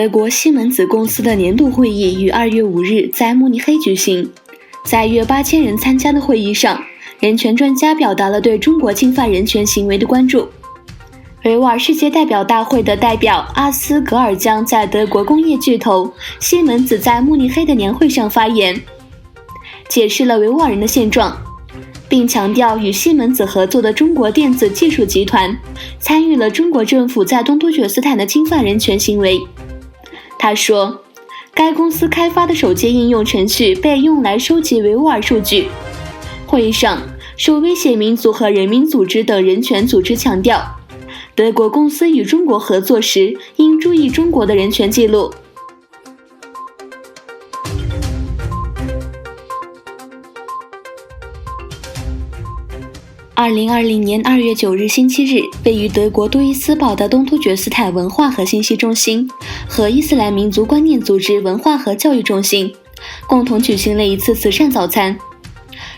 德国西门子公司的年度会议于2月5日在慕尼黑举行。在约8000人参加的会议上，人权专家表达了对中国侵犯人权行为的关注。维吾尔世界代表大会的代表阿斯格尔江在德国工业巨头西门子在慕尼黑的年会上发言，解释了维吾尔人的现状，并强调与西门子合作的中国电子技术集团参与了中国政府在东突厥斯坦的侵犯人权行为。他说，该公司开发的手机应用程序被用来收集维吾尔数据。会议上，受威胁民族和人民组织等人权组织强调，德国公司与中国合作时应注意中国的人权记录。2020年2月9日星期日，位于德国杜伊斯堡的东突厥斯坦文化和信息中心和伊斯兰民族观念组织文化和教育中心共同举行了一次慈善早餐。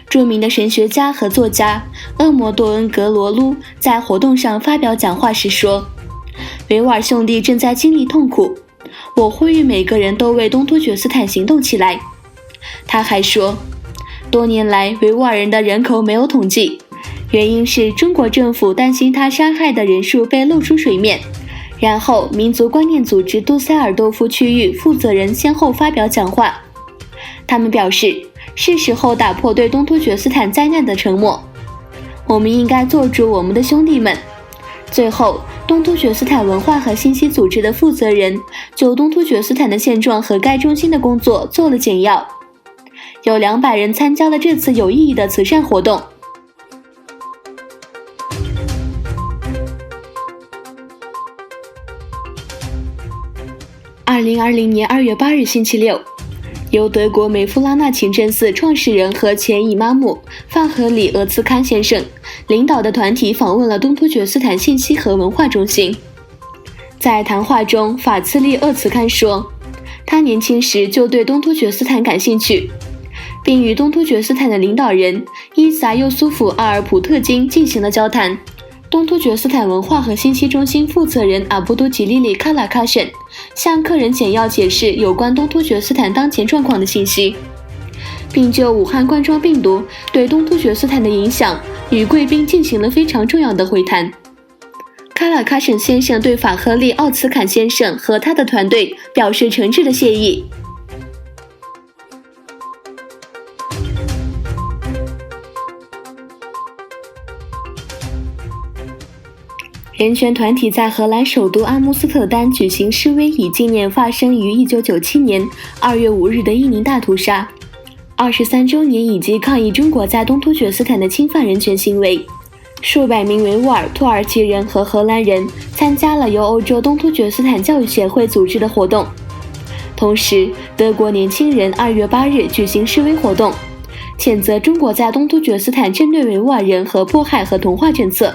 著名的神学家和作家厄摩多恩格罗卢在活动上发表讲话时说，维吾尔兄弟正在经历痛苦，我呼吁每个人都为东突厥斯坦行动起来。他还说，多年来维吾尔人的人口没有统计，原因是中国政府担心他杀害的人数被露出水面。然后民族观念组织杜塞尔多夫区域负责人先后发表讲话，他们表示是时候打破对东突厥斯坦灾难的沉默，我们应该做主我们的兄弟们。最后，东突厥斯坦文化和信息组织的负责人就东突厥斯坦的现状和该中心的工作做了简要。有200人参加了这次有意义的慈善活动。2020年2月8日星期六，由德国梅夫拉纳清真寺创始人和前伊玛目范合里厄茨堪先生领导的团体访问了东突厥斯坦信息和文化中心。在谈话中，法茨利厄茨堪说，他年轻时就对东突厥斯坦感兴趣，并与东突厥斯坦的领导人伊萨尤苏夫·阿尔普特金进行了交谈。东突厥斯坦文化和信息中心负责人阿布都吉利里卡拉卡什向客人简要解释有关东突厥斯坦当前状况的信息，并就武汉冠状病毒对东突厥斯坦的影响与贵宾进行了非常重要的会谈。卡拉卡什先生对法赫利奥茨坎先生和他的团队表示诚挚的谢意。人权团体在荷兰首都阿姆斯特丹举行示威，以纪念发生于1997年2月5日的伊宁大屠杀23周年，以及抗议中国在东突厥斯坦的侵犯人权行为。数百名维吾尔、土耳其人和荷兰人参加了由欧洲东突厥斯坦教育协会组织的活动。同时，德国年轻人2月8日举行示威活动，谴责中国在东突厥斯坦针对维吾尔人和迫害和同化政策。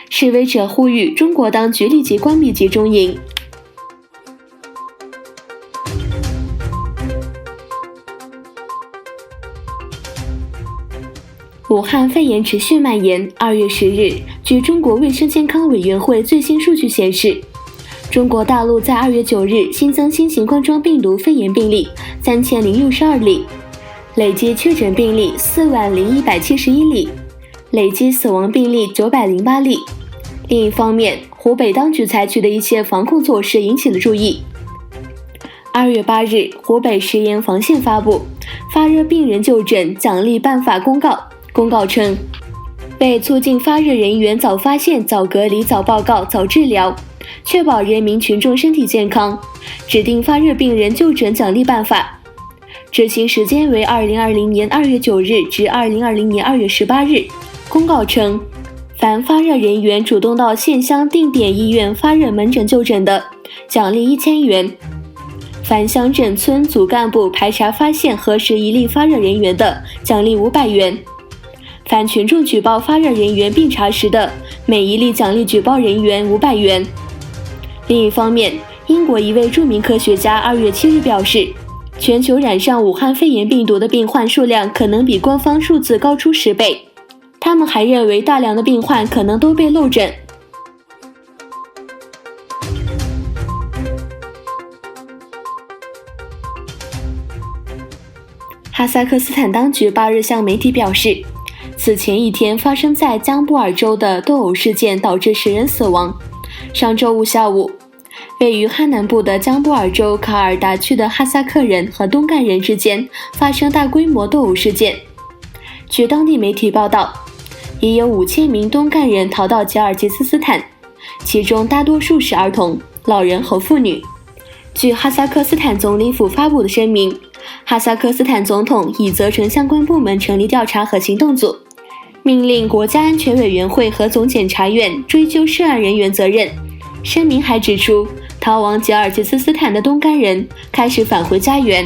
示威者呼吁中国当局立即关闭集中营。武汉肺炎持续蔓延。2月10日，据中国卫生健康委员会最新数据显示，中国大陆在2月9日新增新型冠状病毒肺炎病例3062例，累计确诊病例40171例，累计死亡病例908例。另一方面，湖北当局采取的一些防控措施引起了注意。2月8日，湖北食盐防线发布发热病人就诊奖励办法公告，公告称，为促进发热人员早发现、早隔离、早报告、早治疗，确保人民群众身体健康，指定发热病人就诊奖励办法，执行时间为2020年2月9日至2020年2月18日。公告称，凡发热人员主动到县乡定点医院发热门诊就诊的，奖励1000元；凡乡镇村组干部排查发现核实一例发热人员的，奖励500元；凡群众举报发热人员并查实的，每一例奖励举报人员500元。另一方面，英国一位著名科学家2月7日表示，全球染上武汉肺炎病毒的病患数量可能比官方数字高出10倍。他们还认为大量的病患可能都被漏诊。哈萨克斯坦当局8日向媒体表示，此前一天发生在江布尔州的斗殴事件导致10人死亡。上周五下午，位于汉南部的江布尔州卡尔达区的哈萨克人和东干人之间发生大规模斗殴事件。据当地媒体报道，已有5000名东干人逃到吉尔吉斯斯坦，其中大多数是儿童、老人和妇女。据哈萨克斯坦总理府发布的声明，哈萨克斯坦总统已责成相关部门成立调查和行动组，命令国家安全委员会和总检察院追究涉案人员责任。声明还指出，逃往吉尔吉斯斯坦的东干人开始返回家园，